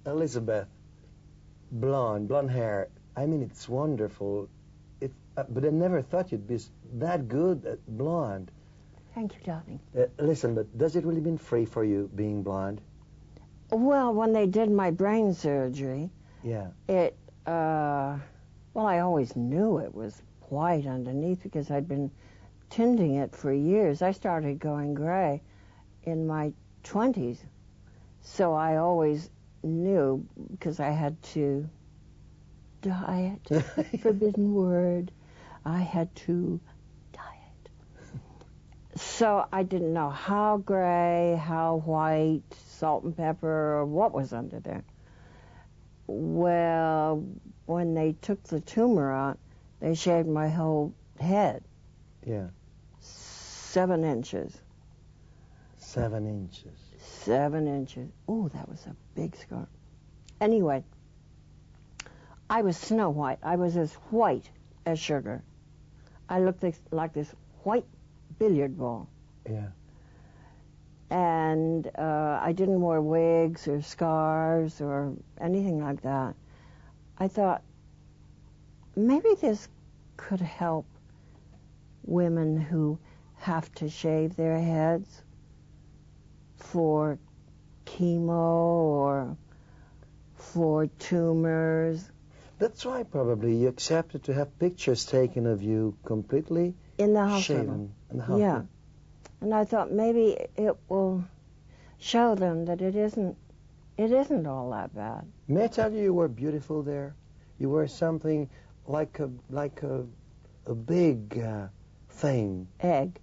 Elizabeth, blonde hair. I mean, it's wonderful. But I never thought you'd be that good at blonde. Thank you, darling. Listen, but does it really mean free for you being blonde? Well, when they did my brain surgery, Yeah. Well, I always knew it was white underneath because I'd been tinting it for years. I started going gray in my 20s. So I always knew, because I had to dye it, forbidden word, I had to dye it. So I didn't know how gray, how white, salt and pepper, or what was under there. Well, when they took the tumor out, they shaved my whole head. Yeah. 7 inches. 7 inches. 7 inches. Oh, that was a big scar. Anyway, I was Snow White. I was as white as sugar. I looked like this white billiard ball. Yeah. And I didn't wear wigs or scarves or anything like that. I thought, maybe this could help women who have to shave their heads for chemo or for tumors. That's why probably you accepted to have pictures taken of you completely in the hospital. Shaven in the hospital. Yeah. And I thought maybe it will show them that it isn't all that bad. May I tell you were beautiful there? You were something like a big thing. Egg.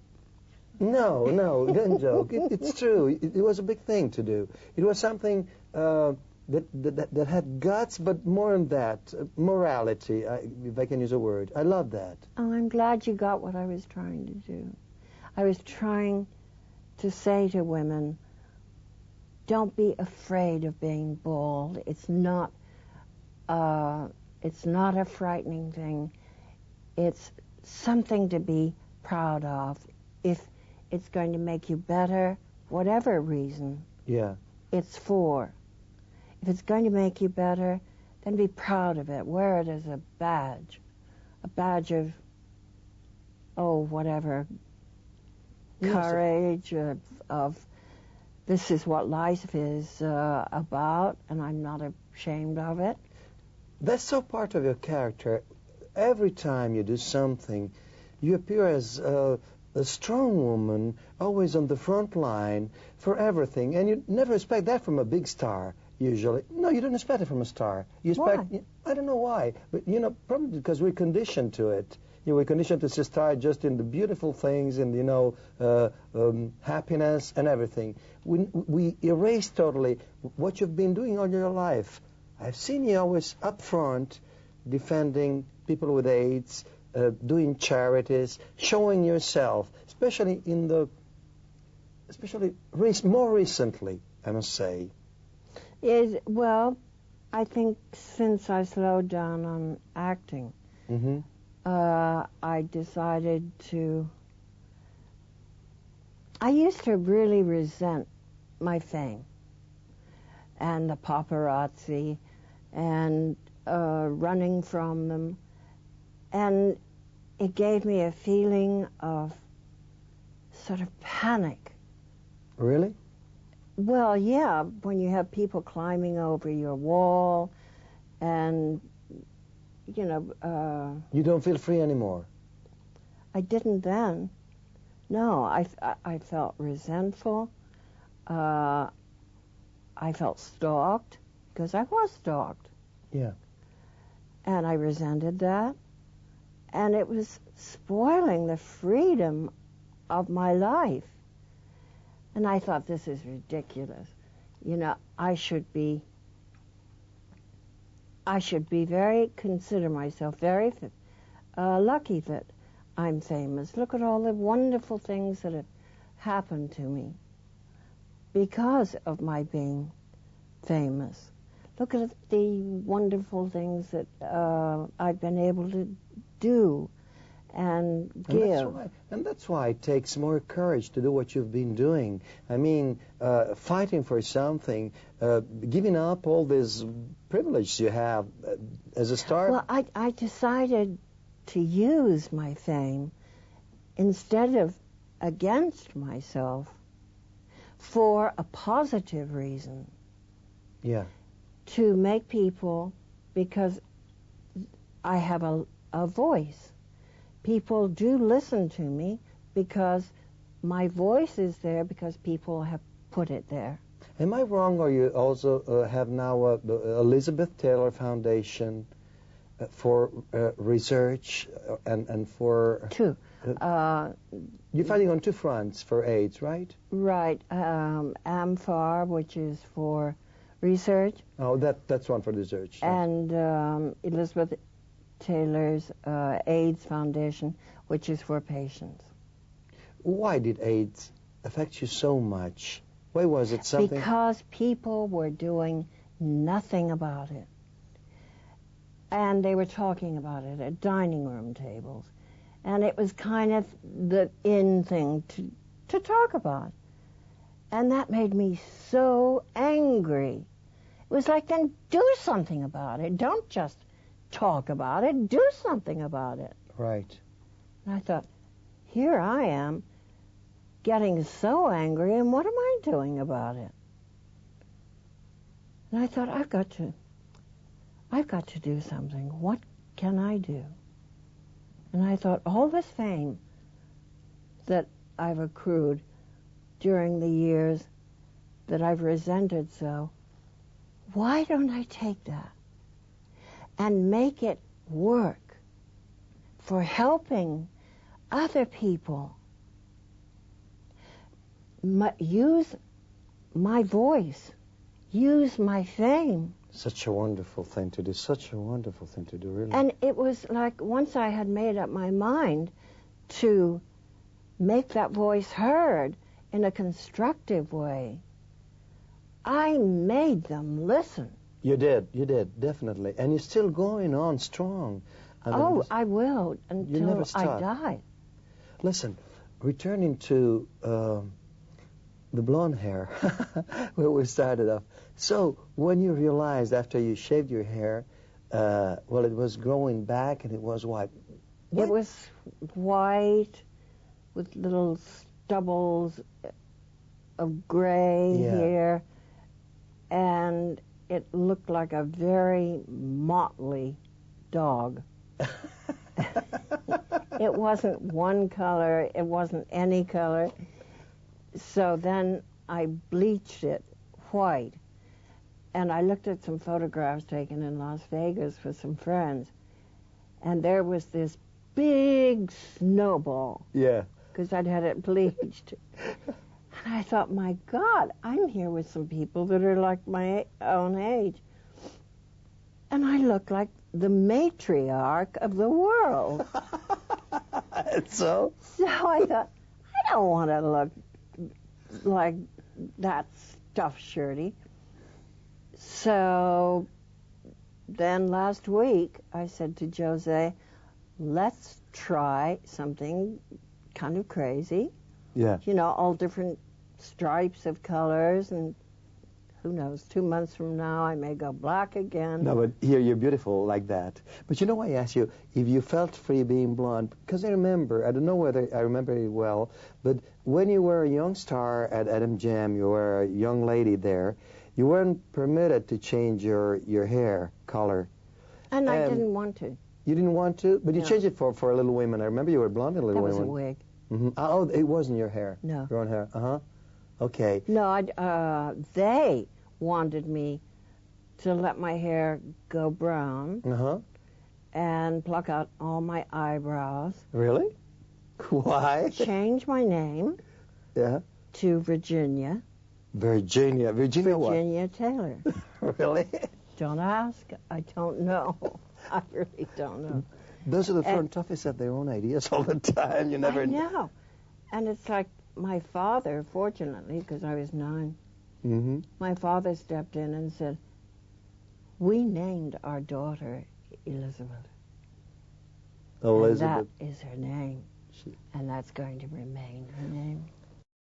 No, don't joke. It's true. It was a big thing to do. It was something that had guts, but more than that, morality, if I can use a word. I love that. Oh, I'm glad you got what I was trying to do. I was trying to say to women, don't be afraid of being bald. It's not a frightening thing. It's something to be proud of. If it's going to make you better, whatever reason it's for. If it's going to make you better, then be proud of it. Wear it as a badge of, whatever, courage, of this is what life is about, and I'm not ashamed of it. That's so part of your character. Every time you do something, you appear as a strong woman, always on the front line for everything, and you never expect that from a big star, usually. No, you don't expect it from a star. You expect, why? I don't know why, but, probably because we're conditioned to it. We're conditioned to see star just in the beautiful things and, happiness and everything. We erase totally what you've been doing all your life. I've seen you always up front, defending people with AIDS, doing charities, showing yourself, especially more recently, I must say. Well, I think since I slowed down on acting, I decided to... I used to really resent my fame and the paparazzi and running from them. And it gave me a feeling of sort of panic. Really? Well, yeah, when you have people climbing over your wall and, You don't feel free anymore? I didn't then. No, I felt resentful. I felt stalked, because I was stalked. Yeah. And I resented that. And it was spoiling the freedom of my life. And I thought, this is ridiculous. I should consider myself very lucky that I'm famous. Look at all the wonderful things that have happened to me because of my being famous. Look at the wonderful things that I've been able to do and And give. that's why it takes more courage to do what you've been doing. I mean, fighting for something, giving up all this privilege you have as a star. Well, I decided to use my fame instead of against myself for a positive reason. Yeah. To make people, because I have a voice. People do listen to me because my voice is there because people have put it there. Am I wrong, or you also have now the Elizabeth Taylor Foundation for research and for... Two. You're fighting on two fronts for AIDS, right? Right. AMFAR, which is for research. Oh, that's one for research. And Elizabeth Taylor's AIDS Foundation, which is for patients. Why did AIDS affect you so much? Why was it something? Because people were doing nothing about it. And they were talking about it at dining room tables. And it was kind of the in thing to talk about. And that made me so angry. It was like, then do something about it. Don't just talk about it. Do something about it. Right. And I thought, here I am getting so angry, and what am I doing about it? And I thought, I've got to do something. What can I do? And I thought, all this fame that I've accrued during the years that I've resented so, why don't I take that and make it work for helping other people? Use my voice, use my fame. Such a wonderful thing to do, such a wonderful thing to do, really. And it was like, once I had made up my mind to make that voice heard in a constructive way, I made them listen. You did, definitely. And you're still going on strong. I will until I die. Listen, returning to the blonde hair, where we started off. So, when you realized after you shaved your hair, well, it was growing back and it was white. It was white with little stubbles of gray here, and it looked like a very motley dog. It wasn't one color, it wasn't any color. So then I bleached it white, and I looked at some photographs taken in Las Vegas with some friends, and there was this big snowball. Yeah. Because I'd had it bleached. And I thought, my God, I'm here with some people that are like my own age. And I look like the matriarch of the world. So? So I thought, I don't want to look like that stuffed shirty. So then last week, I said to Jose, let's try something kind of crazy. Yeah. You know, all different stripes of colors, and who knows, 2 months from now I may go black again. No, but here you're beautiful like that. But you know why I asked you if you felt free being blonde? Because I don't know whether I remember it well, but when you were a young star at Adam Jam, you were a young lady there, you weren't permitted to change your hair color. And I didn't want to. You didn't want to? But you No. changed it for Little Women. I remember you were blonde in Little That Women. was a wig. Mm-hmm. Oh, it wasn't your hair? No. Your own hair? Uh-huh. Okay. No, they wanted me to let my hair go brown Uh-huh. and pluck out all my eyebrows. Really? Why? Change my name Yeah. to Virginia. Virginia what? Virginia Taylor. Really? Don't ask. I don't know. I really don't know. Those are the front office have their own ideas all the time. You never I know. And it's like my father, fortunately, because I was 9, Mm-hmm. my father stepped in and said, we named our daughter Elizabeth. Elizabeth. And that is her name. And that's going to remain her name.